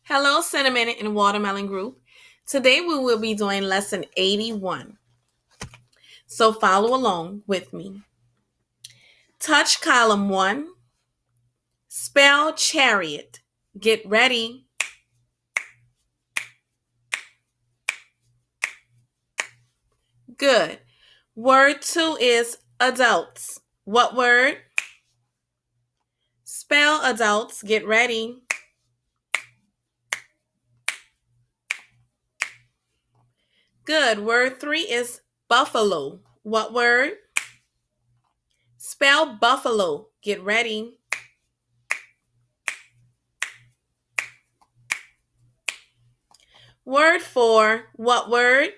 Hello, Cinnamon and Watermelon Group. Today we will be doing lesson 81. So follow along with me. Touch column 1. Spell chariot. Get ready. Good. Word 2 is adults. What word? Spell adults. Get ready. Good. Word 3 is buffalo. What word? Spell buffalo. Get ready. Word 4. What word?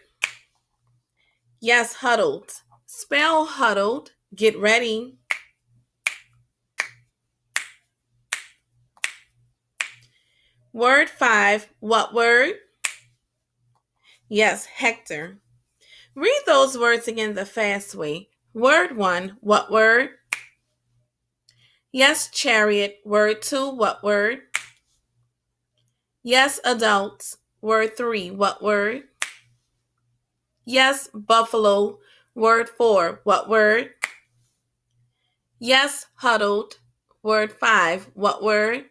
Yes, huddled. Spell huddled. Get ready. Word 5. What word? Yes, Hector. Read those words again the fast way. Word 1. What word? Yes, chariot. Word 2. What word? Yes, adults. Word 3. What word? Yes, buffalo. Word 4. What word? Yes, huddled. Word 5. What word?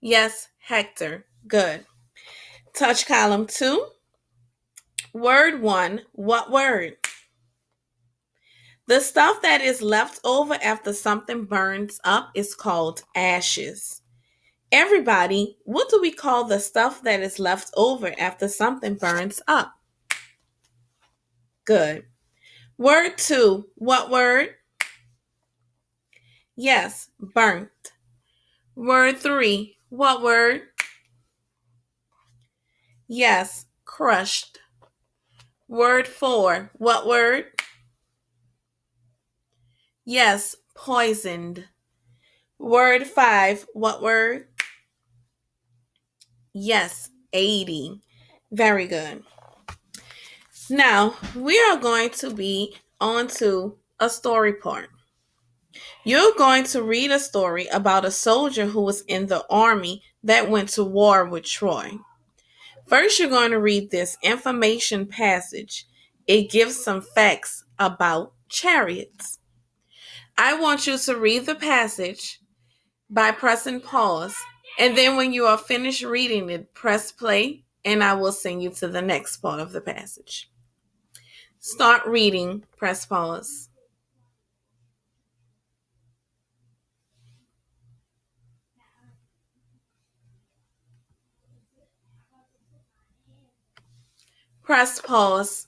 Yes, Hector. Good. Touch column 2. Word 1. What word? The stuff that is left over after something burns up is called ashes. Everybody, what do we call the stuff that is left over after something burns up? Good. Word 2. What word? Yes, burnt. Word 3. What word? Yes, crushed. Word 4. What word? Yes, poisoned. Word 5. What word? Yes, 80. Very good. Now, we are going to be on to a story part. You're going to read a story about a soldier who was in the army that went to war with Troy. First, you're going to read this information passage. It gives some facts about chariots. I want you to read the passage by pressing pause, and then when you are finished reading it, press play, and I will send you to the next part of the passage. Start reading, press pause. Press pause.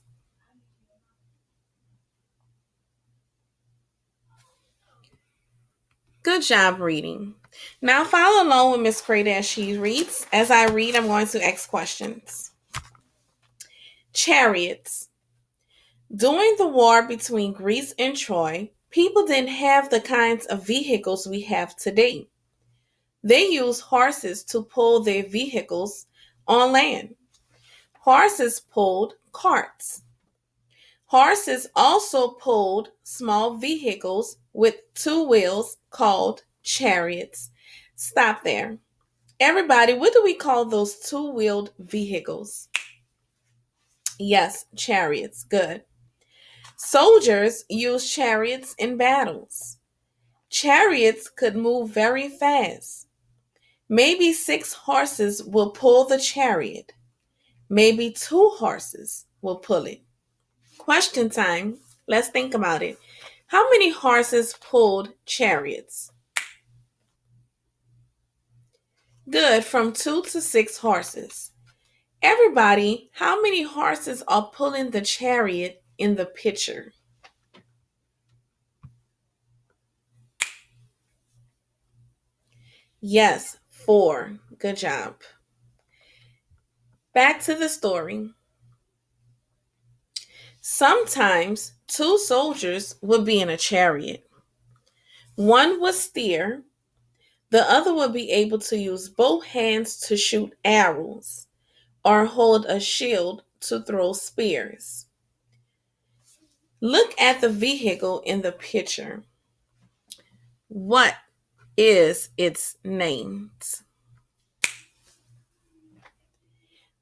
Good job reading. Now follow along with Miss Crate as she reads. As I read, I'm going to ask questions. Chariots. During the war between Greece and Troy, people didn't have the kinds of vehicles we have today. They used horses to pull their vehicles on land. Horses pulled carts. Horses also pulled small vehicles with two wheels called chariots. Stop there. Everybody, what do we call those two-wheeled vehicles? Yes, chariots. Good. Soldiers used chariots in battles. Chariots could move very fast. Maybe 6 horses will pull the chariot. Maybe 2 horses will pull it. Question time. Let's think about it. How many horses pulled chariots? Good, from 2 to 6 horses. Everybody, how many horses are pulling the chariot in the picture? Yes, 4. Good job. Back to the story. Sometimes 2 soldiers would be in a chariot. One would steer, the other would be able to use both hands to shoot arrows or hold a shield to throw spears. Look at the vehicle in the picture. What is its name?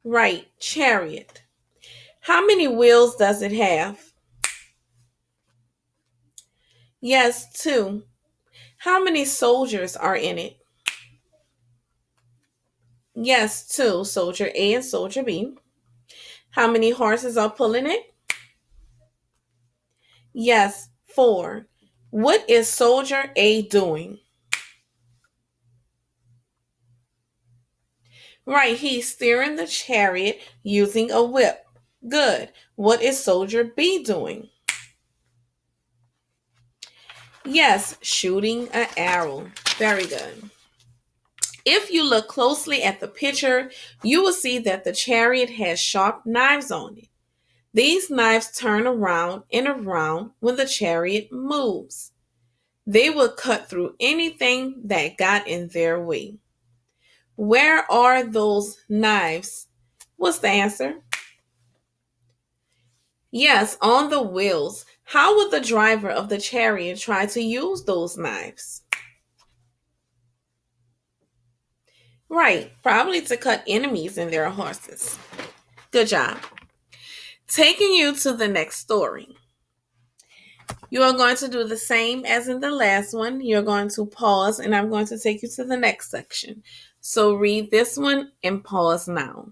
Right, chariot. How many wheels does it have? Yes, two. How many soldiers are in it? Yes, two. Soldier A and Soldier B. How many horses are pulling it? Yes, four. What is Soldier A doing? Right, he's steering the chariot using a whip. Good. What is Soldier B doing? Yes, shooting an arrow. Very good. If you look closely at the picture, you will see that the chariot has sharp knives on it. These knives turn around and around when the chariot moves. They will cut through anything that got in their way. Where are those knives? What's the answer? Yes, on the wheels. How would the driver of the chariot try to use those knives? Right, probably to cut enemies in their horses. Good job. Taking you to the next story. You are going to do the same as in the last one. You're going to pause, and I'm going to take you to the next section. So read this one and pause now.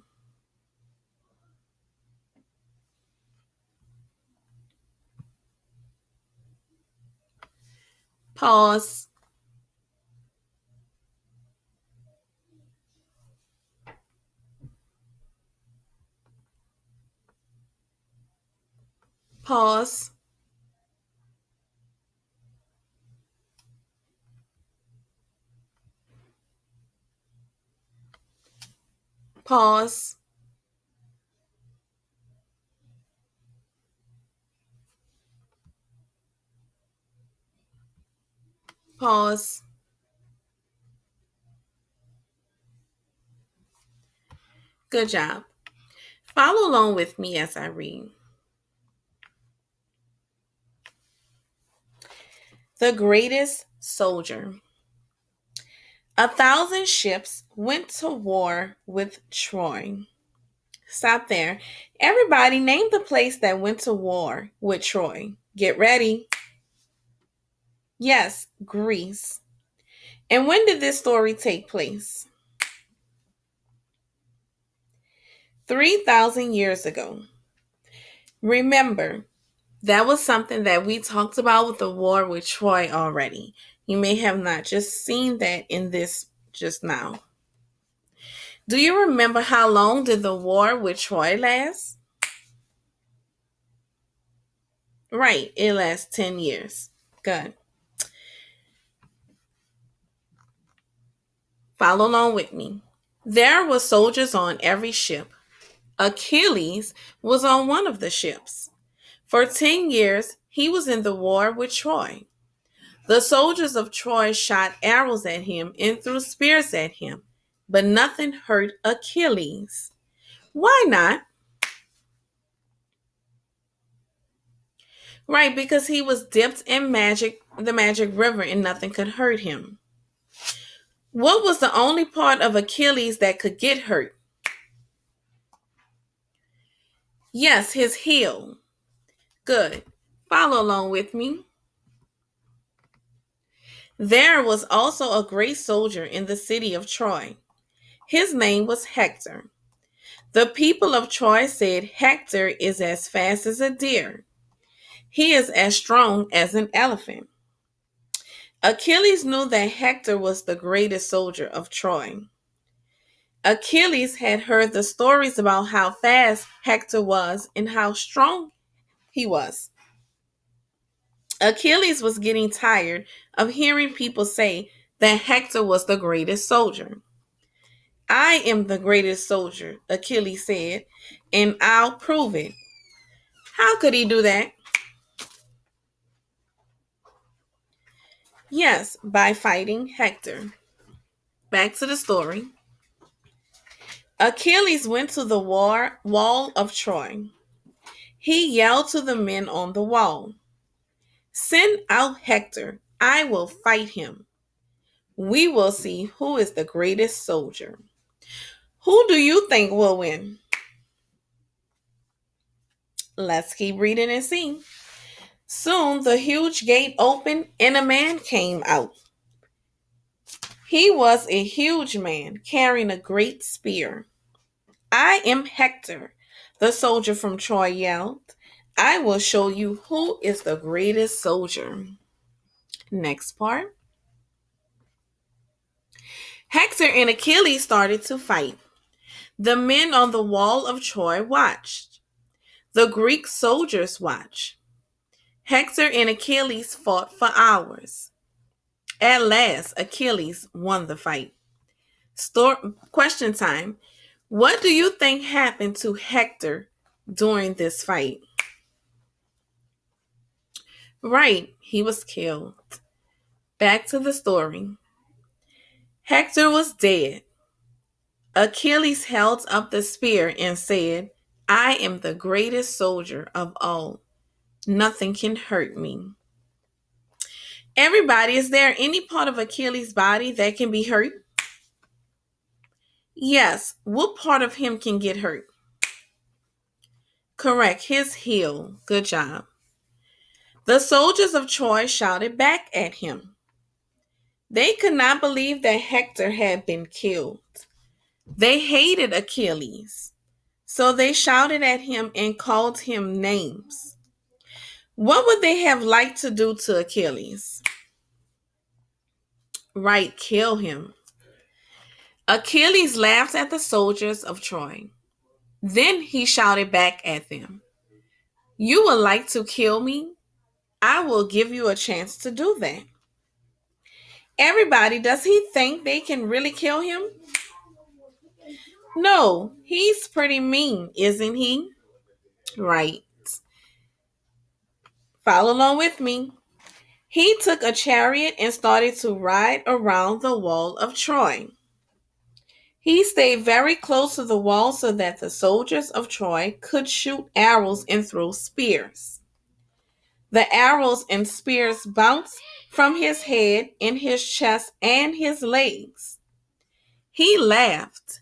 Pause. Pause. Pause. Pause. Good job. Follow along with me as I read. The greatest soldier. 1,000 ships went to war with Troy. Stop there. Everybody name the place that went to war with Troy. Get ready. Yes, Greece. And when did this story take place? 3,000 years ago. Remember, that was something that we talked about with the war with Troy already. You may have not just seen that in this just now. Do you remember how long did the war with Troy last? Right, it lasts 10 years. Good. Follow along with me. There were soldiers on every ship. Achilles was on one of the ships. For 10 years, he was in the war with Troy. The soldiers of Troy shot arrows at him and threw spears at him, but nothing hurt Achilles. Why not? Right, because he was dipped in the magic river, and nothing could hurt him. What was the only part of Achilles that could get hurt? Yes, his heel. Good. Follow along with me. There was also a great soldier in the city of Troy. His name was Hector. The people of Troy said Hector is as fast as a deer. He is as strong as an elephant. Achilles knew that Hector was the greatest soldier of Troy. Achilles had heard the stories about how fast Hector was and how strong he was. Achilles was getting tired of hearing people say that Hector was the greatest soldier. I am the greatest soldier, Achilles said, and I'll prove it. How could he do that? Yes, by fighting Hector. Back to the story. Achilles went to the wall of Troy. He yelled to the men on the wall, "Send out Hector. I will fight him. We will see who is the greatest soldier." Who do you think will win? Let's keep reading and see. Soon the huge gate opened and a man came out. He was a huge man carrying a great spear. I am Hector, the soldier from Troy yelled. I will show you who is the greatest soldier. Next part. Hector and Achilles started to fight. The men on the wall of Troy watched. The Greek soldiers watched. Hector and Achilles fought for hours. At last, Achilles won the fight. Question time. What do you think happened to Hector during this fight? Right, he was killed. Back to the story. Hector was dead. Achilles held up the spear and said, I am the greatest soldier of all. Nothing can hurt me. Everybody, is there any part of Achilles' body that can be hurt? Yes. What part of him can get hurt? Correct, his heel. Good job. The soldiers of Troy shouted back at him. They could not believe that Hector had been killed. They hated Achilles, so they shouted at him and called him names. What would they have liked to do to Achilles? Right, kill him. Achilles laughed at the soldiers of Troy. Then he shouted back at them, You would like to kill me? I will give you a chance to do that. Everybody, does he think they can really kill him? No, he's pretty mean, isn't he? Right. Follow along with me. He took a chariot and started to ride around the wall of Troy. He stayed very close to the wall so that the soldiers of Troy could shoot arrows and throw spears. The arrows and spears bounced from his head and his chest and his legs. He laughed.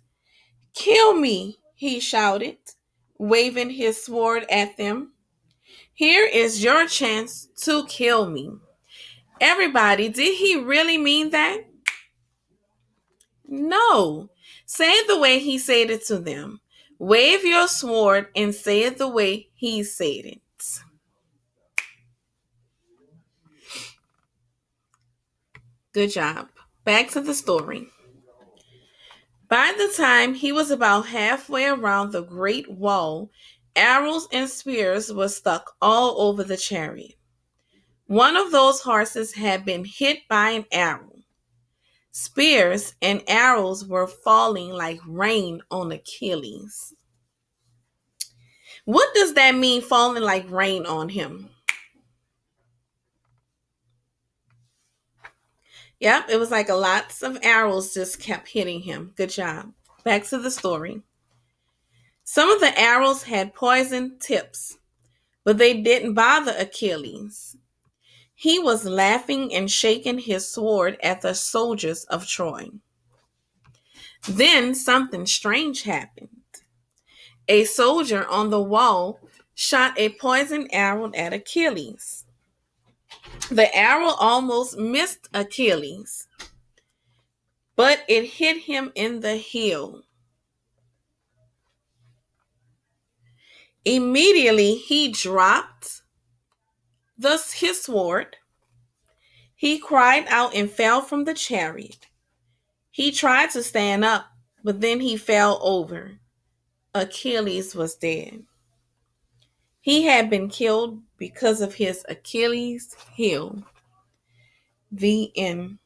Kill me, he shouted, waving his sword at them. Here is your chance to kill me. Everybody, did he really mean that? No. Say it the way he said it to them. Wave your sword and say it the way he said it. Good job. Back to the story. By the time he was about halfway around the great wall, arrows and spears were stuck all over the chariot. One of those horses had been hit by an arrow. Spears and arrows were falling like rain on Achilles. What does that mean, falling like rain on him? Yep, it was like lots of arrows just kept hitting him. Good job. Back to the story. Some of the arrows had poison tips, but they didn't bother Achilles. He was laughing and shaking his sword at the soldiers of Troy. Then something strange happened. A soldier on the wall shot a poisoned arrow at Achilles. The arrow almost missed Achilles, but it hit him in the heel. Immediately, he dropped his sword. He cried out and fell from the chariot. He tried to stand up, but then he fell over. Achilles was dead. He had been killed because of his Achilles heel. The end.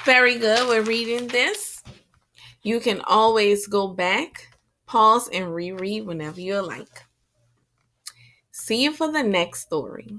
Very good. We're reading this. You can always go back, pause, and reread whenever you like. See you for the next story.